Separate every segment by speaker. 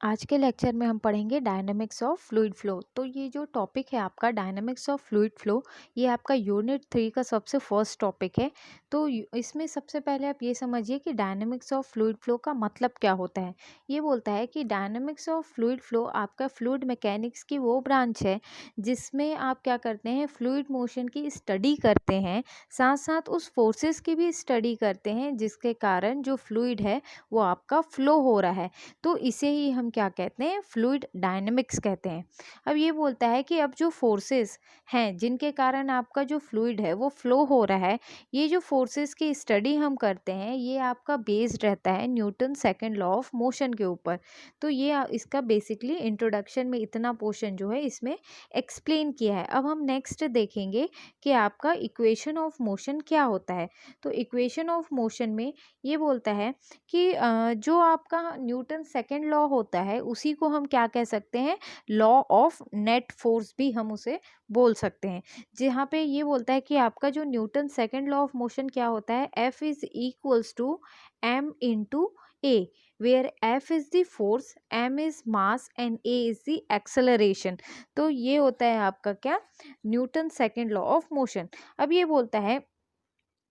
Speaker 1: आज के लेक्चर में हम पढ़ेंगे डायनामिक्स ऑफ फ्लूइड फ्लो। तो ये जो टॉपिक है आपका डायनामिक्स ऑफ फ्लूइड फ्लो, ये आपका यूनिट 3 का सबसे फर्स्ट टॉपिक है। तो इसमें सबसे पहले आप ये समझिए कि डायनामिक्स ऑफ फ्लूइड फ्लो का मतलब क्या होता है। ये बोलता है कि डायनामिक्स ऑफ फ्लूइड फ्लो आपका फ्लूइड मैकेनिक्स की वो ब्रांच है जिसमें आप क्या करते हैं, फ्लूइड मोशन की स्टडी करते हैं, साथ साथ उस फोर्सेस की भी स्टडी करते हैं जिसके कारण जो फ्लूइड है वो आपका फ्लो हो रहा है। तो इसे ही हम क्या कहते हैं, फ्लूइड डायनेमिक्स कहते हैं। अब ये बोलता है कि अब जो फोर्सेस हैं जिनके कारण आपका जो फ्लूइड है वो फ्लो हो रहा है, ये जो फोर्सेस की स्टडी हम करते हैं ये आपका बेस्ड रहता है Newton second law of motion के ऊपर। तो ये इसका बेसिकली इंट्रोडक्शन में इतना पोर्शन जो है इसमें एक्सप्लेन किया है। अब हम नेक्स्ट देखेंगे कि आपका इक्वेशन ऑफ मोशन क्या होता है। तो इक्वेशन ऑफ मोशन में ये बोलता है कि जो आपका न्यूटन सेकंड लॉ होता है उसी को हम क्या कह सकते हैं, लॉ ऑफ नेट फोर्स भी हम उसे बोल सकते हैं। जहाँ पे ये बोलता है कि आपका जो Newton second law of motion क्या होता है, F is equals to m into a, where F is the force, m is mass and a is the acceleration. तो ये होता है आपका क्या, Newton second law of motion. अब ये बोलता है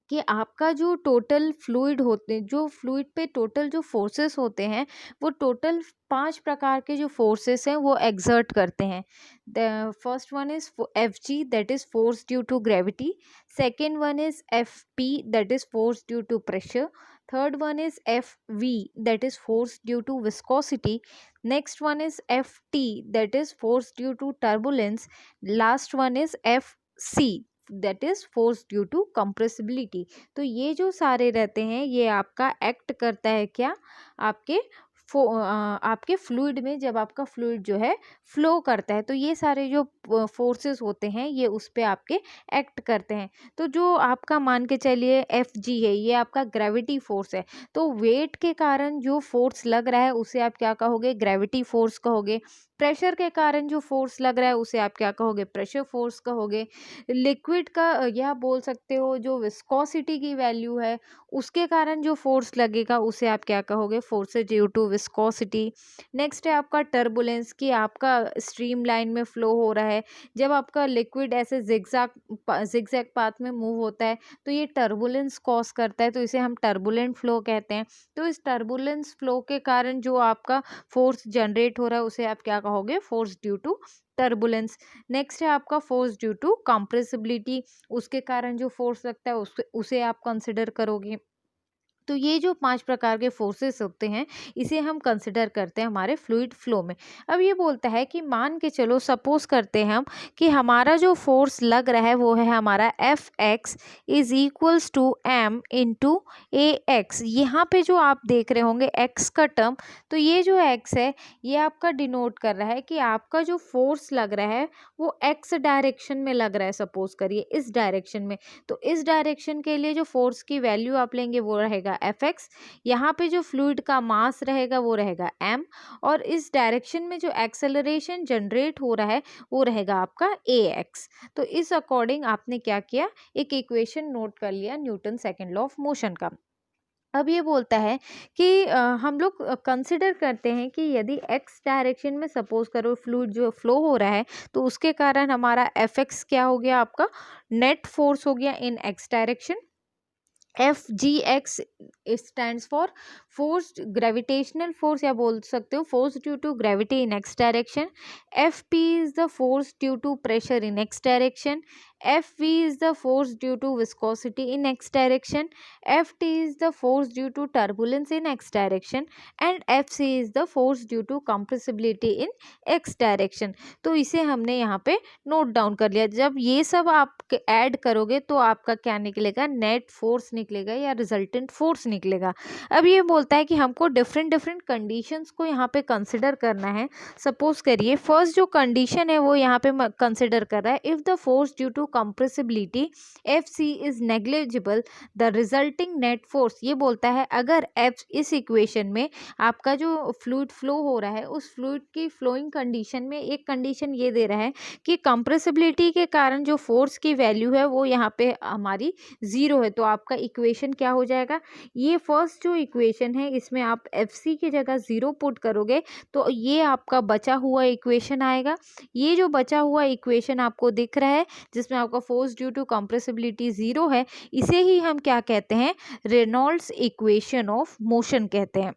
Speaker 1: कि आपका जो टोटल फ्लूइड होते, जो फ्लूइड पे टोटल जो फोर्सेस होते हैं वो टोटल 5 प्रकार के जो फोर्सेस हैं वो एक्सर्ट करते हैं। The first one is F G, that is force due to gravity. Second one is F P, that is force due to pressure. Third one is F V, that is force due to viscosity. Next one is F T, that is force due to turbulence. Last one is F C, that is force due to compressibility. तो ये जो सारे रहते हैं ये आपका act करता है क्या, आपके आपके फ्लूइड में, जब आपका फ्लूइड जो है फ्लो करता है तो ये सारे जो फोर्सेस होते हैं ये उस पे आपके एक्ट करते हैं। तो जो आपका मान के चलिए एफ जी है, ये आपका ग्रेविटी फोर्स है। तो वेट के कारण जो फोर्स लग रहा है उसे आप क्या कहोगे, ग्रेविटी फोर्स कहोगे। प्रेशर के कारण जो फोर्स लग रहा है उसे आप क्या कहोगे, प्रेशर फोर्स कहोगे। लिक्विड का या बोल सकते हो जो विस्कोसिटी की वैल्यू है उसके कारण जो फोर्स लगेगा उसे आप क्या कहोगे, force due to viscosity. Next है आपका टर्बुलेंस, कि आपका स्ट्रीम लाइन में फ्लो हो रहा है, जब आपका लिक्विड ऐसे जिगजैग पाथ में मूव होता है तो ये टर्बुलेंस कॉज करता है, तो इसे हम टर्बुलेंट फ्लो कहते हैं। तो इस टर्बुलेंस फ्लो के कारण जो आपका फोर्स जनरेट हो रहा है उसे आप क्या कहोगे, force due to turbulence. Next है आपका फोर्स ड्यू टू कंप्रेसिबिलिटी, उसके कारण जो फोर्स लगता है उसे आप कंसिडर करोगे। तो ये जो 5 प्रकार के फोर्सेस होते हैं इसे हम कंसिडर करते हैं हमारे फ्लूइड फ्लो में। अब ये बोलता है कि मान के चलो, सपोज करते हैं हम कि हमारा जो फोर्स लग रहा है वो है हमारा F X is equals to M into A X. यहाँ पे जो आप देख रहे होंगे एक्स का टर्म, तो ये जो एक्स है ये आपका डिनोट कर रहा है कि आपका जो फोर्स लग रहा है वो एक्स डायरेक्शन में लग रहा है, सपोज करिए इस डायरेक्शन में। तो इस डायरेक्शन के लिए जो फोर्स की वैल्यू आप लेंगे वो रहेगा एफ एक्स। यहाँ पे जो फ्लूइड का मास रहेगा वो रहेगा एम, और इस डायरेक्शन में जो एक्सेलरेशन जनरेट हो रहा है वो रहेगा आपका ए एक्स। तो इस अकॉर्डिंग आपने क्या किया, एक इक्वेशन नोट कर लिया Newton second law of motion का। अब ये बोलता है कि हम लोग कंसिडर करते हैं कि यदि एक्स डायरेक्शन में सपोज करो फ्लूइड जो फ्लो हो रहा है तो उसके कारण हमारा एफ एक्स क्या हो गया, आपका नेट फोर्स हो गया in X direction. F G X stand for force gravitational force, या बोल सकते हो force due to gravity in X direction. F P is the force due to pressure in X direction. F V is the force due to viscosity in X direction. F T is the force due to turbulence in X direction. And F C is the force due to compressibility in X direction. तो इसे हमने यहाँ पे note down कर लिया। जब ये सब आप ऐड करोगे तो आपका क्या निकलेगा, नेट फोर्स निकलेगा या रिजल्टेंट फोर्स निकलेगा। अब ये बोलता है कि हमको डिफरेंट डिफरेंट कंडीशंस को यहाँ पे कंसिडर करना है। सपोज करिए फर्स्ट जो कंडीशन है वो यहाँ पे कंसिडर कर रहा है, if the force due to compressibility Fc is negligible, the resulting net force, ये बोलता है अगर F इस इक्वेशन में आपका जो फ्लूइड फ्लो हो रहा है उस फ्लूइड की फ्लोइंग कंडीशन में एक कंडीशन ये दे रहा है कि कंप्रेसिबिलिटी के कारण जो फोर्स की वैल्यू है वो यहाँ पे हमारी ज़ीरो है, तो आपका इक्वेशन क्या हो जाएगा, ये फर्स्ट जो इक्वेशन है इसमें आप एफ सी की जगह ज़ीरो पुट करोगे तो ये आपका बचा हुआ इक्वेशन आएगा। ये जो बचा हुआ इक्वेशन आपको दिख रहा है जिसमें आपका force due to compressibility zero है, इसे ही हम क्या कहते हैं, रेनॉल्ड्स इक्वेशन ऑफ मोशन कहते हैं।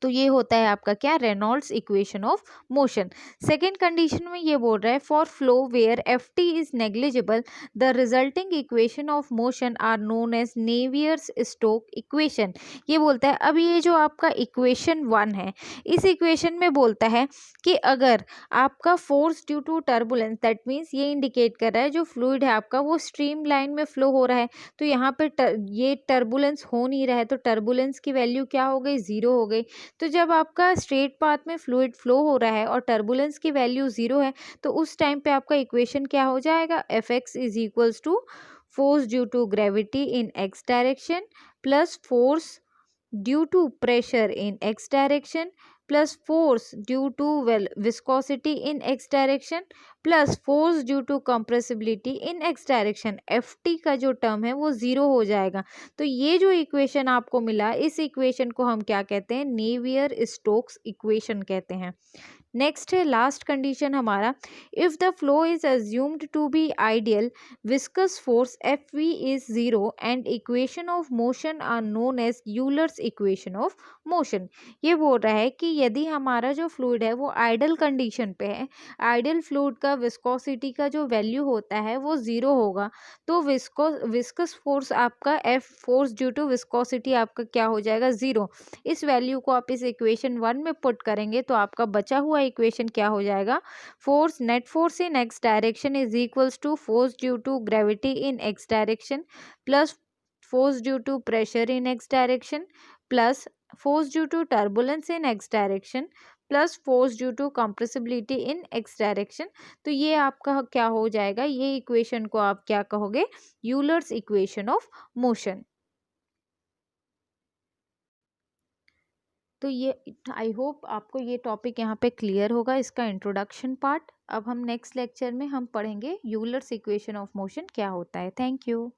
Speaker 1: तो ये होता है आपका क्या, Reynolds equation of motion. Second condition में ये बोल रहा है for flow where F T is negligible the resulting equation of motion are known as Navier's Stoke equation. ये बोलता है अब ये जो आपका इक्वेशन 1 है इस इक्वेशन में बोलता है कि अगर आपका force due to turbulence, that means ये इंडिकेट कर रहा है जो फ्लूइड है आपका वो स्ट्रीम लाइन में फ्लो हो रहा है, तो यहाँ पे ये टर्बुलेंस हो नहीं रहा है तो टर्बुलेंस की वैल्यू क्या हो गई, ज़ीरो हो गई। तो जब आपका स्ट्रेट पाथ में फ्लूइड फ्लो हो रहा है और टर्बुलेंस की वैल्यू ज़ीरो है तो उस टाइम पे आपका इक्वेशन क्या हो जाएगा, F X is equals to force due to gravity in X direction plus force due to pressure in X direction plus force due to viscosity in X direction plus force due to compressibility in X direction. F T का जो term है वो zero हो जाएगा। तो ये जो equation आपको मिला इस इक्वेशन को हम क्या कहते हैं, नेवियर स्टोक्स इक्वेशन कहते हैं। नेक्स्ट है लास्ट कंडीशन हमारा, if the flow is assumed to be ideal viscous force F V is zero and equation of motion are known as Euler's equation of motion. ये बोल रहा है कि यदि हमारा जो फ्लूइड है वो आइडल कंडीशन पे है, आइडल फ्लूइड का विस्कोसिटी का जो वैल्यू होता है वो ज़ीरो होगा, तो विस्कस फोर्स आपका F, force due to viscosity आपका क्या हो जाएगा, ज़ीरो। इस वैल्यू को आप इस इक्वेशन 1 में पुट करेंगे तो आपका बचा हुआ इक्वेशन क्या हो जाएगा, force, net force in X direction is equals to force due to gravity in X direction plus force due to pressure in X direction plus force due to turbulence in X direction plus force due to compressibility in X direction. तो ये आपका क्या हो जाएगा, ये equation को आप क्या कहोगे, यूलर्स इक्वेशन ऑफ मोशन। तो ये आई होप आपको ये टॉपिक यहाँ पे क्लियर होगा, इसका इंट्रोडक्शन पार्ट। अब हम नेक्स्ट लेक्चर में हम पढ़ेंगे यूलर्स इक्वेशन ऑफ मोशन क्या होता है। Thank you.